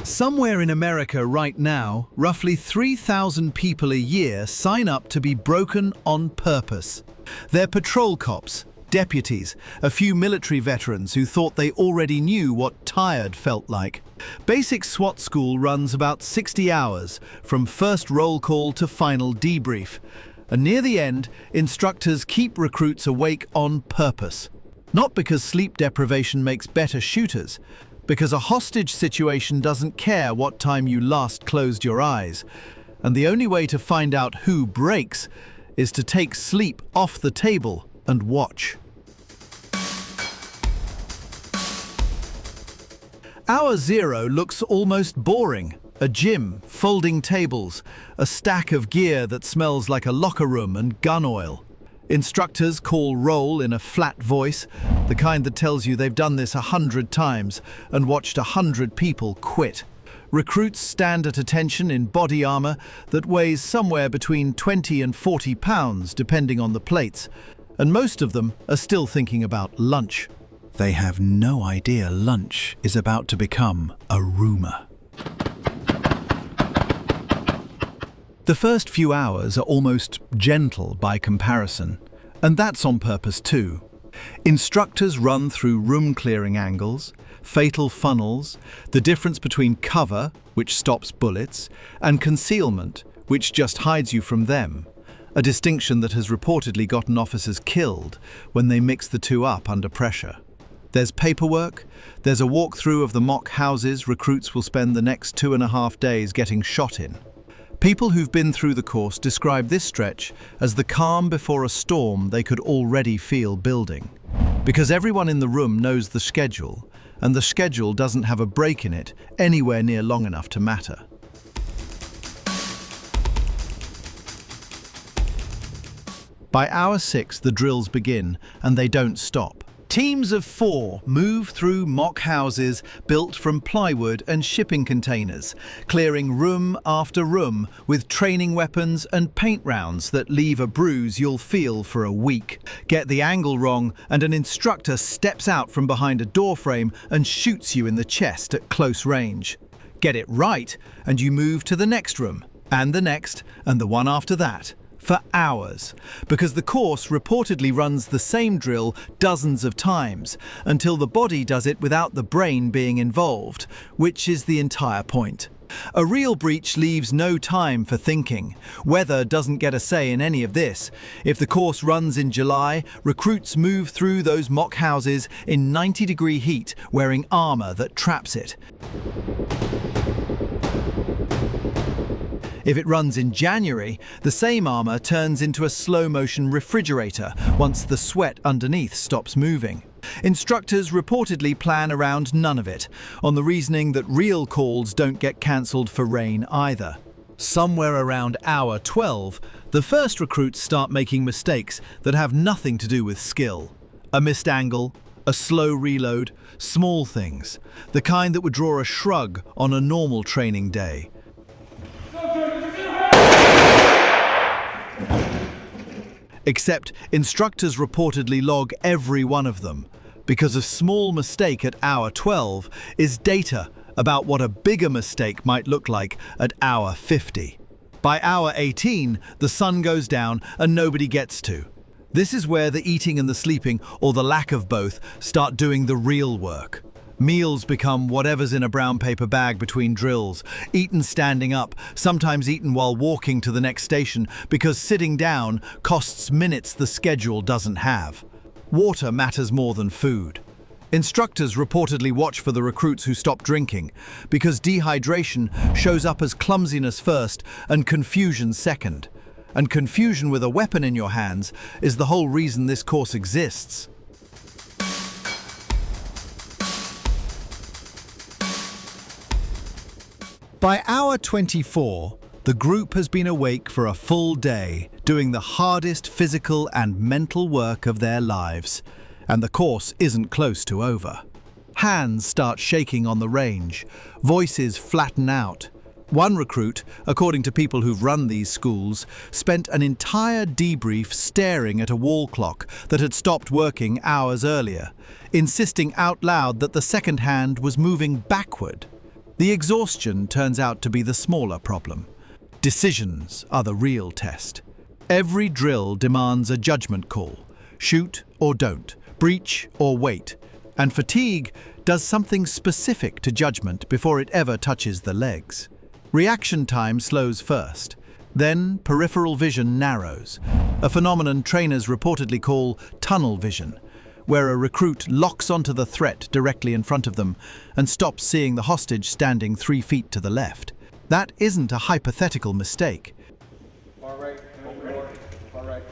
Somewhere in America right now, roughly 3,000 people a year sign up to be broken on purpose. They're patrol cops, deputies, a few military veterans who thought they already knew what tired felt like. Basic SWAT School runs about 60 hours, from first roll call to final debrief. And near the end, instructors keep recruits awake on purpose. Not because sleep deprivation makes better shooters, because a hostage situation doesn't care what time you last closed your eyes. And the only way to find out who breaks is to take sleep off the table and watch. Hour zero looks almost boring. A gym, folding tables, a stack of gear that smells like a locker room and gun oil. Instructors call roll in a flat voice, the kind that tells you they've done this 100 times and watched 100 people quit. Recruits stand at attention in body armor that weighs somewhere between 20 and 40 pounds, depending on the plates, and most of them are still thinking about lunch. They have no idea lunch is about to become a rumor. The first few hours are almost gentle by comparison, and that's on purpose too. Instructors run through room-clearing angles, fatal funnels, the difference between cover, which stops bullets, and concealment, which just hides you from them, a distinction that has reportedly gotten officers killed when they mix the two up under pressure. There's paperwork, there's a walkthrough of the mock houses recruits will spend the next 2.5 days getting shot in. People who've been through the course describe this stretch as the calm before a storm they could already feel building. Because everyone in the room knows the schedule, and the schedule doesn't have a break in it anywhere near long enough to matter. By hour 6, the drills begin, and they don't stop. Teams of 4 move through mock houses built from plywood and shipping containers, clearing room after room with training weapons and paint rounds that leave a bruise you'll feel for a week. Get the angle wrong and an instructor steps out from behind a doorframe and shoots you in the chest at close range. Get it right and you move to the next room, and the next, and the one after that. For hours, because the course reportedly runs the same drill dozens of times, until the body does it without the brain being involved, which is the entire point. A real breach leaves no time for thinking. Weather doesn't get a say in any of this. If the course runs in July, recruits move through those mock houses in 90-degree heat, wearing armor that traps it. If it runs in January, the same armor turns into a slow-motion refrigerator once the sweat underneath stops moving. Instructors reportedly plan around none of it, on the reasoning that real calls don't get cancelled for rain either. Somewhere around hour 12, the first recruits start making mistakes that have nothing to do with skill. A missed angle, a slow reload, small things, the kind that would draw a shrug on a normal training day. Except instructors reportedly log every one of them, because a small mistake at hour 12 is data about what a bigger mistake might look like at hour 50. By hour 18, the sun goes down and nobody gets to. This is where the eating and the sleeping, or the lack of both, start doing the real work. Meals become whatever's in a brown paper bag between drills, eaten standing up, sometimes eaten while walking to the next station, because sitting down costs minutes the schedule doesn't have. Water matters more than food. Instructors reportedly watch for the recruits who stop drinking, because dehydration shows up as clumsiness first and confusion second. And confusion with a weapon in your hands is the whole reason this course exists. By hour 24, the group has been awake for a full day, doing the hardest physical and mental work of their lives, and the course isn't close to over. Hands start shaking on the range, voices flatten out, One recruit, according to people who've run these schools, spent an entire debrief staring at a wall clock that had stopped working hours earlier, insisting out loud that the second hand was moving backward. The exhaustion turns out to be the smaller problem. Decisions are the real test. Every drill demands a judgment call: shoot or don't, breach or wait. And fatigue does something specific to judgment before it ever touches the legs. Reaction time slows first. Then peripheral vision narrows, a phenomenon trainers reportedly call tunnel vision, where a recruit locks onto the threat directly in front of them and stops seeing the hostage standing 3 feet to the left. That isn't a hypothetical mistake. Far right, far right.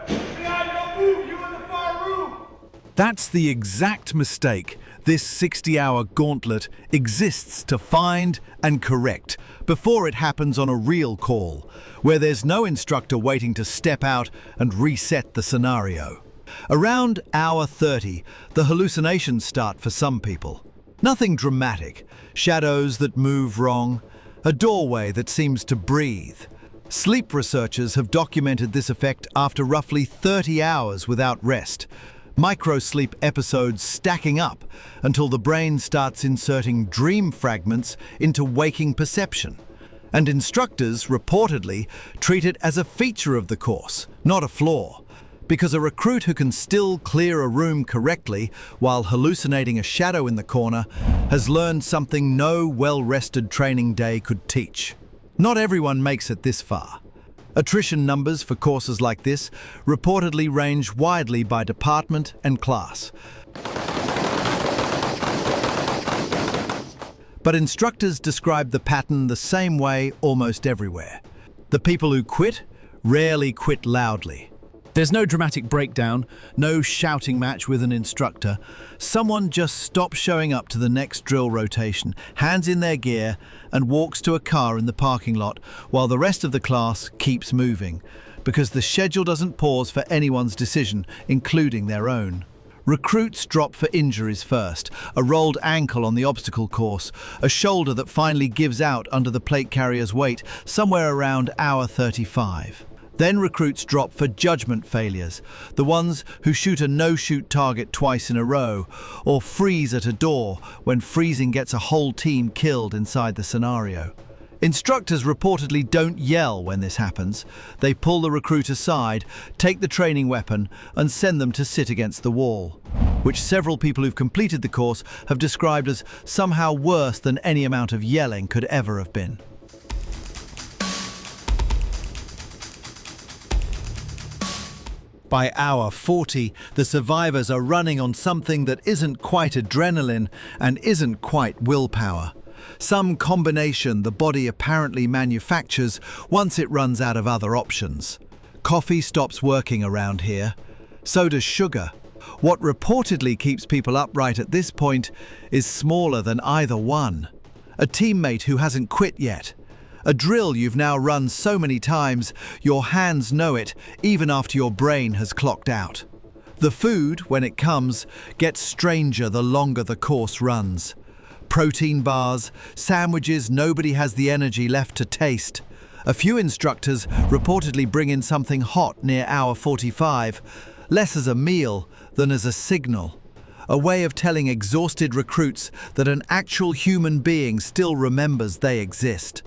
Don't move, you in the far room! That's the exact mistake this 60-hour gauntlet exists to find and correct before it happens on a real call, where there's no instructor waiting to step out and reset the scenario. Around hour 30, the hallucinations start for some people. Nothing dramatic, shadows that move wrong, a doorway that seems to breathe. Sleep researchers have documented this effect after roughly 30 hours without rest. Microsleep episodes stacking up until the brain starts inserting dream fragments into waking perception. And instructors reportedly treat it as a feature of the course, not a flaw, because a recruit who can still clear a room correctly while hallucinating a shadow in the corner has learned something no well-rested training day could teach. Not everyone makes it this far. Attrition numbers for courses like this reportedly range widely by department and class. But instructors describe the pattern the same way almost everywhere. The people who quit rarely quit loudly. There's no dramatic breakdown, no shouting match with an instructor. Someone just stops showing up to the next drill rotation, hands in their gear, and walks to a car in the parking lot while the rest of the class keeps moving, because the schedule doesn't pause for anyone's decision, including their own. Recruits drop for injuries first: a rolled ankle on the obstacle course, a shoulder that finally gives out under the plate carrier's weight somewhere around hour 35. Then recruits drop for judgment failures, the ones who shoot a no-shoot target twice in a row, or freeze at a door when freezing gets a whole team killed inside the scenario. Instructors reportedly don't yell when this happens. They pull the recruit aside, take the training weapon, and send them to sit against the wall, which several people who've completed the course have described as somehow worse than any amount of yelling could ever have been. By hour 40, the survivors are running on something that isn't quite adrenaline and isn't quite willpower. Some combination the body apparently manufactures once it runs out of other options. Coffee stops working around here. So does sugar. What reportedly keeps people upright at this point is smaller than either one. A teammate who hasn't quit yet. A drill you've now run so many times, your hands know it, even after your brain has clocked out. The food, when it comes, gets stranger the longer the course runs. Protein bars, sandwiches nobody has the energy left to taste. A few instructors reportedly bring in something hot near hour 45, less as a meal than as a signal. A way of telling exhausted recruits that an actual human being still remembers they exist.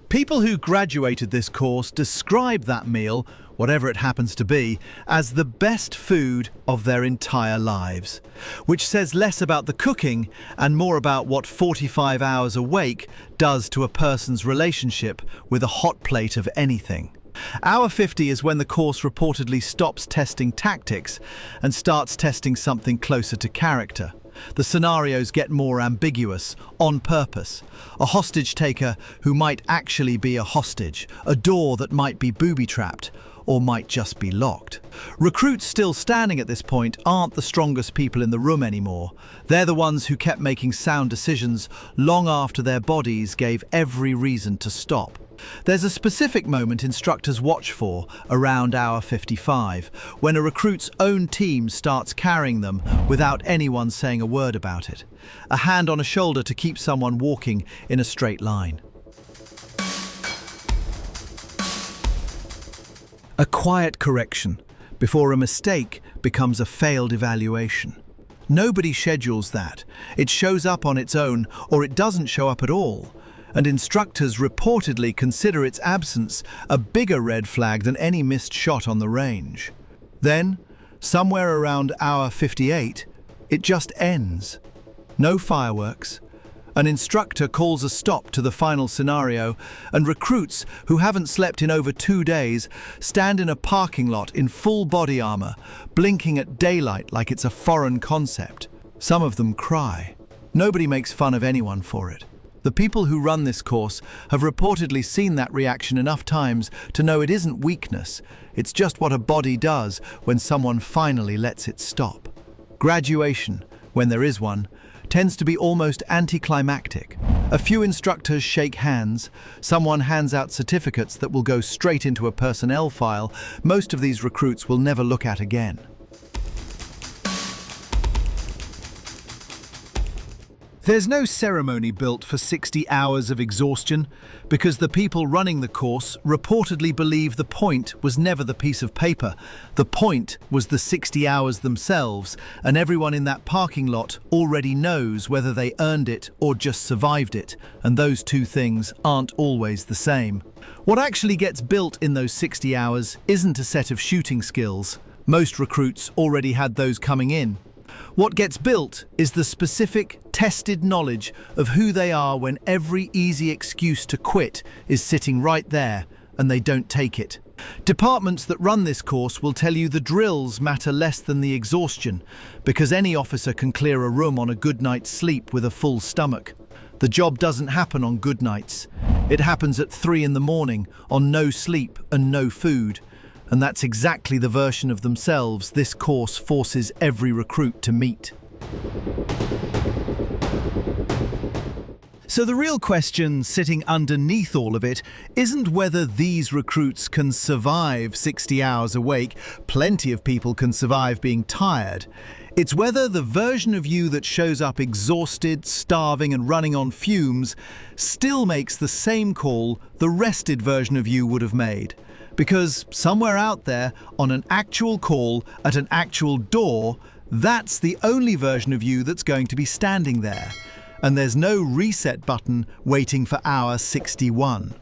People who graduated this course describe that meal, whatever it happens to be, as the best food of their entire lives, which says less about the cooking and more about what 45 hours awake does to a person's relationship with a hot plate of anything. Hour 50 is when the course reportedly stops testing tactics and starts testing something closer to character. The scenarios get more ambiguous, on purpose. A hostage taker who might actually be a hostage, a door that might be booby-trapped, or might just be locked. Recruits still standing at this point aren't the strongest people in the room anymore. They're the ones who kept making sound decisions long after their bodies gave every reason to stop. There's a specific moment instructors watch for around hour 55, when a recruit's own team starts carrying them without anyone saying a word about it. A hand on a shoulder to keep someone walking in a straight line. A quiet correction before a mistake becomes a failed evaluation. Nobody schedules that. It shows up on its own, or it doesn't show up at all. And instructors reportedly consider its absence a bigger red flag than any missed shot on the range. Then, somewhere around hour 58, it just ends. No fireworks. An instructor calls a stop to the final scenario, and recruits who haven't slept in over 2 days stand in a parking lot in full body armor, blinking at daylight like it's a foreign concept. Some of them cry. Nobody makes fun of anyone for it. The people who run this course have reportedly seen that reaction enough times to know it isn't weakness, it's just what a body does when someone finally lets it stop. Graduation, when there is one, tends to be almost anticlimactic. A few instructors shake hands, someone hands out certificates that will go straight into a personnel file most of these recruits will never look at again. There's no ceremony built for 60 hours of exhaustion because the people running the course reportedly believe the point was never the piece of paper. The point was the 60 hours themselves, and everyone in that parking lot already knows whether they earned it or just survived it, and those two things aren't always the same. What actually gets built in those 60 hours isn't a set of shooting skills. Most recruits already had those coming in. What gets built is the specific, tested knowledge of who they are when every easy excuse to quit is sitting right there and they don't take it. Departments that run this course will tell you the drills matter less than the exhaustion, because any officer can clear a room on a good night's sleep with a full stomach. The job doesn't happen on good nights. It happens at 3 in the morning on no sleep and no food. And that's exactly the version of themselves this course forces every recruit to meet. So the real question sitting underneath all of it isn't whether these recruits can survive 60 hours awake. Plenty of people can survive being tired. It's whether the version of you that shows up exhausted, starving and running on fumes still makes the same call the rested version of you would have made. Because somewhere out there, on an actual call, at an actual door, that's the only version of you that's going to be standing there. And there's no reset button waiting for hour 61.